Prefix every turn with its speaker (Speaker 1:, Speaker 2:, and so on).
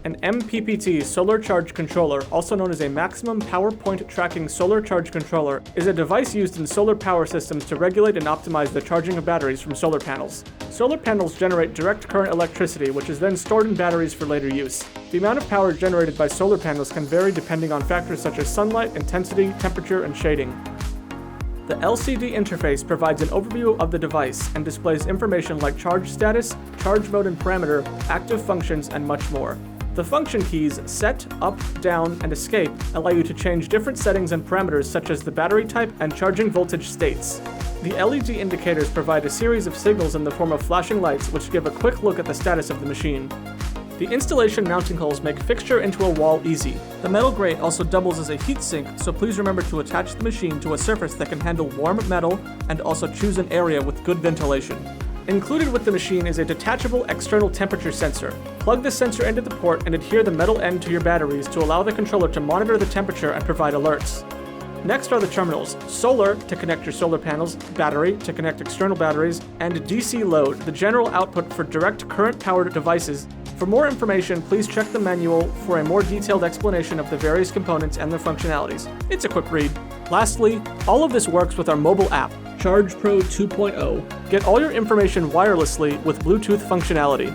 Speaker 1: An MPPT solar charge controller, also known as a maximum power point tracking solar charge controller, is a device used in solar power systems to regulate and optimize the charging of batteries from solar panels. Solar panels generate direct current electricity, which is then stored in batteries for later use. The amount of power generated by solar panels can vary depending on factors such as sunlight, intensity, temperature, and shading. The LCD interface provides an overview of the device and displays information like charge status, charge mode and parameter, active functions, and much more. The function keys Set, Up, Down, and Escape allow you to change different settings and parameters such as the battery type and charging voltage states. The LED indicators provide a series of signals in the form of flashing lights which give a quick look at the status of the machine. The installation mounting holes make fixture into a wall easy. The metal grate also doubles as a heat sink, so please remember to attach the machine to a surface that can handle warm metal and also choose an area with good ventilation. Included with the machine is a detachable external temperature sensor. Plug the sensor into the port and adhere the metal end to your batteries to allow the controller to monitor the temperature and provide alerts. Next are the terminals: solar to connect your solar panels, battery to connect external batteries, and DC load, the general output for direct current powered devices. For more information, please check the manual for a more detailed explanation of the various components and their functionalities. It's a quick read. Lastly, all of this works with our mobile app, Charge Pro 2.0. Get all your information wirelessly with Bluetooth functionality.